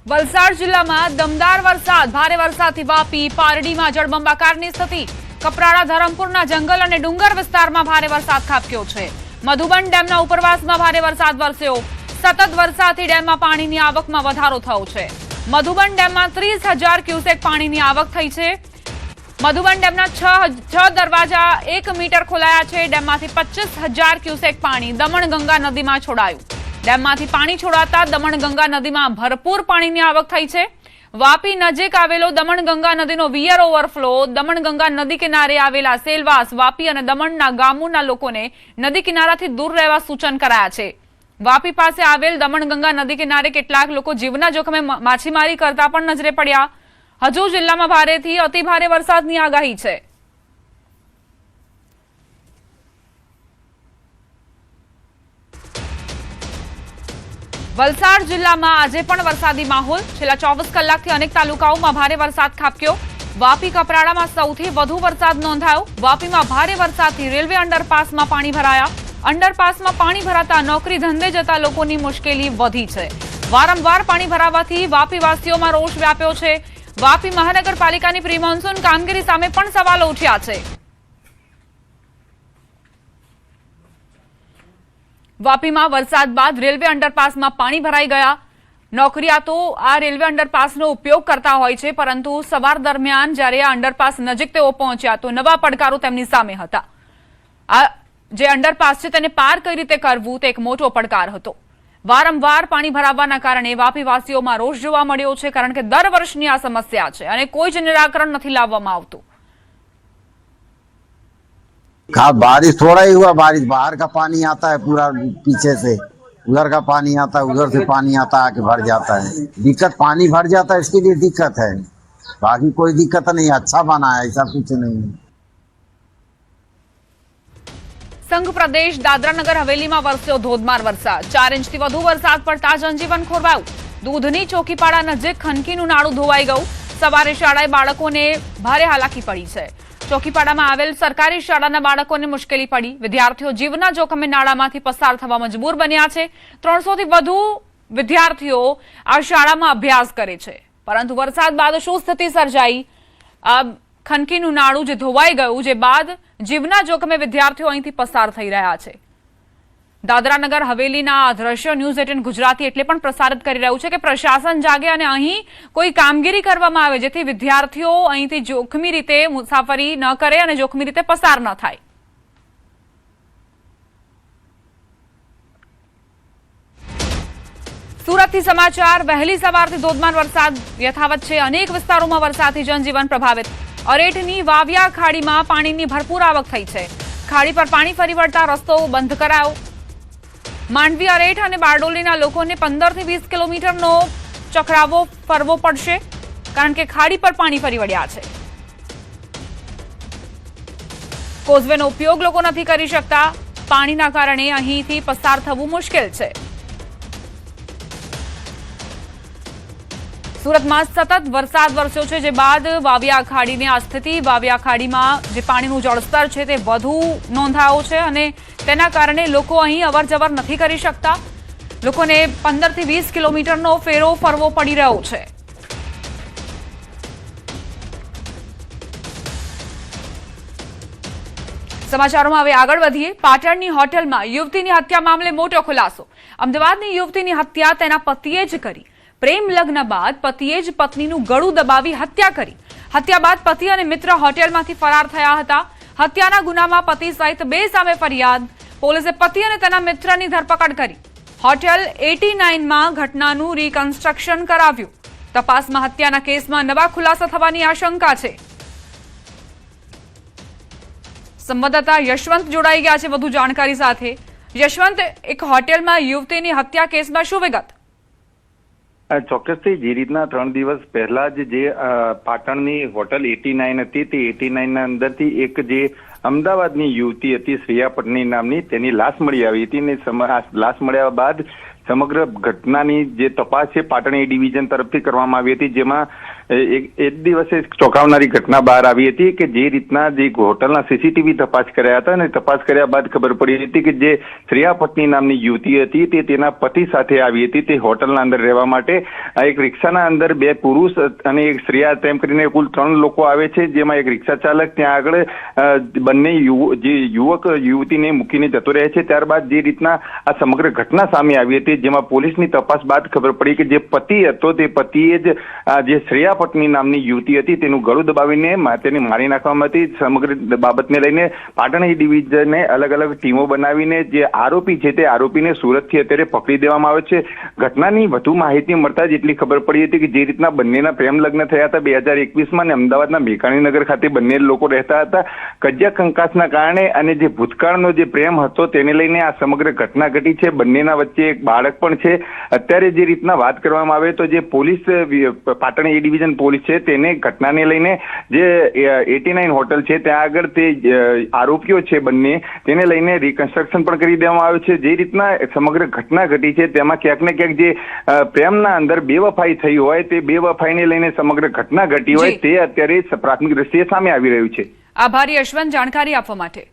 વલસાડ જિલ્લામાં દમદાર વરસાદ, ભારે વરસાદથી વાપી, પારડીમાં જળબંબાકારની સ્થિતિ. કપરાડા, ધરમપુરના જંગલ અને ડુંગર વિસ્તારમાં ભારે વરસાદ ખાબક્યો છે. મધુબન ડેમના ઉપરવાસમાં ભારે વરસાદ વરસ્યો. સતત વરસાદથી ડેમમાં પાણીની આવકમાં વધારો થયો છે. મધુબન ડેમમાં 30,000 ક્યુસેક પાણીની આવક થઈ છે. મધુબન ડેમના 6 દરવાજા 1 મીટર ખોલાયા છે. ડેમમાંથી 25,000 ક્યુસેક પાણી દમણગંગા નદીમાં છોડાયું. ડેમમાંથી પાણી છોડાતા દમણગંગા નદીમાં ભરપૂર પાણીની આવક થઈ છે. વાપી નજીક આવેલો દમણગંગા નદીનો વિયર ઓવરફ્લો. દમણગંગા નદી કિનારે આવેલા સેલવાસ, વાપી અને દમણના ગામોના લોકોને નદી કિનારાથી દૂર રહેવા સૂચન કરાયા છે. વાપી પાસે આવેલ દમણગંગા નદી કિનારે કેટલાક લોકો જીવના જોખમે માછીમારી કરતા પણ નજરે પડ્યા. હજુ જિલ્લામાં ભારેથી અતિભારે વરસાદની આગાહી છે. વલસાડ જિલ્લામાં આજે પણ વરસાદી માહોલ. છેલ્લા 24 કલાકથી અનેક તાલુકાઓમાં ભારે વરસાદ ખાબક્યો. વાપી, કપરાડામાં સૌથી વધુ વરસાદ નોંધાયો. વાપીમાં ભારે વરસાદથી રેલવે અંડરપાસમાં પાણી ભરાયા. અંડરપાસમાં પાણી ભરાતા નોકરી ધંધે જતા લોકોની મુશ્કેલી વધી છે. વારંવાર પાણી ભરાવાથી વાપીવાસીઓમાં રોષ વ્યાપ્યો છે. વાપી મહાનગરપાલિકાની પ્રી મોન્સૂન કામગીરી સામે પણ સવાલો ઉઠ્યા છે. વાપીમાં વરસાદ બાદ રેલવે અંડરપાસમાં પાણી ભરાઈ ગયા. નોકરિયાતો આ રેલવે અંડરપાસનો ઉપયોગ કરતા હોય છે, પરંતુ સવાર દરમિયાન જ્યારે આ અંડરપાસ નજીક તેઓ પહોંચ્યા તો નવા પડકારો તેમની સામે હતા. આ જે અંડરપાસ છે તેને પાર કઈ રીતે કરવું તે એક મોટો પડકાર હતો. વારંવાર પાણી ભરાવાના કારણે વાપીવાસીઓમાં રોષ જોવા મળ્યો છે, કારણ કે દર વર્ષની આ સમસ્યા છે અને કોઈ જ નિરાકરણ નથી લાવવામાં આવતું. हाँ, बारिश थोड़ा ही हुआ. बारिश बाहर का पानी आता है पूरा पीछे से, उधर का पानी आता है, उधर से पानी आता है, आके भर जाता है. दिक्कत पानी भर जाता है, इसके लिए दिक्कत है. बाकी कोई दिक्कत नहीं. अच्छा बना है, ऐसा कुछ नहीं. સંઘ પ્રદેશ દાદરાનગર હવેલીમાં વરસ્યો ધોધમાર વરસાદ. 4 ઇંચથી વધુ વરસાદ પડતા જનજીવન ખોરવાયું. દૂધની ચોકીપાડા નજીક ખનકીનું નાળું ધોવાઈ ગયું. સવારે શાળાએ બાળકોને ભારે હાલાકી પડી છે. ચોકીપાડામાં આવેલ સરકારી શાળાના બાળકોને મુશ્કેલી પડી. વિદ્યાર્થીઓ જીવના જોખમે નાળામાંથી પસાર થવા મજબૂર બન્યા છે. 300 થી વધુ વિદ્યાર્થીઓ આ શાળામાં અભ્યાસ કરે છે, પરંતુ વરસાદ બાદ શું સ્થિતિ સર્જાઈ? ખનકીનું નાળું જે ધોવાઈ ગયું, જે બાદ જીવના જોખમે વિદ્યાર્થીઓ અહીંથી પસાર થઈ રહ્યા છે. દાદરાનગર હવેલીના આ દ્રશ્યો ન્યૂઝ 18 ગુજરાતી એટલે પણ પ્રસારિત કરી રહ્યું છે કે પ્રશાસન જાગે અને અહીં કોઈ કામગીરી કરવામાં આવે, જેથી વિદ્યાર્થીઓ અહીંથી જોખમી રીતે મુસાફરી ન કરે અને જોખમી રીતે પસાર ન થાય. સુરતથી સમાચાર. વહેલી સવારથી ધોધમાર વરસાદ યથાવત છે. અનેક વિસ્તારોમાં વરસાદથી જનજીવન પ્રભાવિત. અરેઠની વાવિયા ખાડીમાં પાણીની ભરપૂર આવક થઈ છે. ખાડી પર પાણી ફરી વળતા રસ્તો બંધ કરાયો. માંડવી, અરેઠ અને બારડોલીના લોકોને 15 થી 20 કિલોમીટરનો ચક્રાવો ફરવો પડશે, કારણ કે ખાડી પર પાણી ફરી વળ્યા છે. કોઝવેનો ઉપયોગ લોકો નથી કરી શકતા. પાણીના કારણે અહીંથી પસાર થવું મુશ્કેલ છે. સુરતમાં સતત વરસાદ વરસ્યો છે, જે બાદ વાવિયા ખાડીની આ સ્થિતિ. વાવિયા ખાડીમાં જે પાણીનું જળસ્તર છે તે વધુ નોંધાયો છે અને તેના કારણે લોકો અહીં અવરજવર નથી કરી શકતા. લોકોને 15 થી 20 કિલોમીટરનો ફેરો ફરવો પડી રહ્યો છે. સમાચારોમાં હવે આગળ વધીએ. પાટણની હોટેલમાં યુવતીની હત્યા મામલે મોટો ખુલાસો. અમદાવાદની યુવતીની હત્યા તેના પતિએ જ કરી. પ્રેમ લગ્ન બાદ પતિએ જ પત્નીનું ગળું દબાવી હત્યા કરી. હત્યા બાદ પતિ અને મિત્ર હોટેલમાંથી ફરાર થયા હતા. હત્યાના ગુનામાં પતિ સહિત 2 સામે ફરિયાદ. પોલીસે પતિ અને તેના મિત્રની ધરપકડ કરી. હોટેલ 89માં ઘટનાનું રિકન્સ્ટ્રક્શન કરાવ્યું. તપાસમાં હત્યાના કેસમાં નવા ખુલાસા થવાની આશંકા છે. સંવાદદાતા યશવંત જોડાઈ ગયા છે વધુ જાણકારી સાથે. યશવંત, એક હોટેલમાં યુવતીની હત્યા કેસમાં શું વિગત? ચોક્કસથી જે રીતના 3 દિવસ પહેલા જ જે પાટણની હોટલ 89 હતી, તે 89 ના અંદરથી એક જે અમદાવાદની યુવતી હતી શ્રેયા પટની નામની, તેની લાશ મળી આવી હતી ને લાશ મળ્યા બાદ સમગ્ર ઘટનાની જે તપાસ છે પાટણ એ ડિવિઝન તરફથી કરવામાં આવી હતી, જેમાં એક દિવસે ચોંકાવનારી ઘટના બહાર આવી હતી કે જે રીતના જે હોટલના સીસીટીવી તપાસ કર્યા હતા અને તપાસ કર્યા બાદ ખબર પડી હતી કે જે શ્રેયા પટની નામની યુવતી હતી તે તેના પતિ સાથે આવી હતી તે હોટલના અંદર રહેવા માટે. એક રિક્ષાના અંદર 2 પુરુષ અને એક શ્રેયા તેમ કરીને કુલ 3 લોકો આવે છે, જેમાં એક રિક્ષા ચાલક ત્યાં આગળ બંને જે યુવક યુવતીને મૂકીને જતો રહે છે. ત્યારબાદ જે રીતના આ સમગ્ર ઘટના સામે આવી હતી, જેમાં પોલીસની તપાસ બાદ ખબર પડી કે જે પતિ હતો તે પતિએ જ જે શ્રેયા પટની નામની યુવતી હતી તેનું ગળું દબાવીને તેને મારી નાખવામાં હતી. સમગ્ર બાબતને લઈને પાટણ એ ડિવિઝને અલગ અલગ ટીમો બનાવીને જે આરોપી છે તે આરોપીને સુરતથી અત્યારે પકડી દેવામાં આવે છે. ઘટનાની વધુ માહિતી મળતા જ એટલી ખબર પડી હતી કે જે રીતના બંનેના પ્રેમ લગ્ન થયા હતા 2021માં અને અમદાવાદના મેઘાણીનગર ખાતે બંને લોકો રહેતા હતા. કજિયા કંકાસના કારણે અને જે ભૂતકાળનો જે પ્રેમ હતો તેને લઈને આ સમગ્ર ઘટના ઘટી છે. બંનેના વચ્ચે એક બાળક પણ છે. અત્યારે જે રીતના વાત કરવામાં આવે તો જે પોલીસ પાટણ એ ડિવિઝન પોલીસ છે તેને ઘટનાને લઈને જે 89 હોટલ છે ત્યાં આગળ તે આરોપીઓ છે બંને તેને લઈને રિકન્સ્ટ્રક્શન પણ કરી દેવામાં આવે છે. જે રીતના સમગ્ર ઘટના ઘટી છે તેમાં ક્યાંક ને ક્યાંક જે પ્રેમના અંદર બેવફાઈ થઈ હોય તે બેવફાઈને લઈને સમગ્ર ઘટના ઘટી હોય તે અત્યારે પ્રાથમિક દ્રષ્ટિએ સામે આવી રહ્યું છે. આભારી યશવંત જાણકારી આપવા માટે.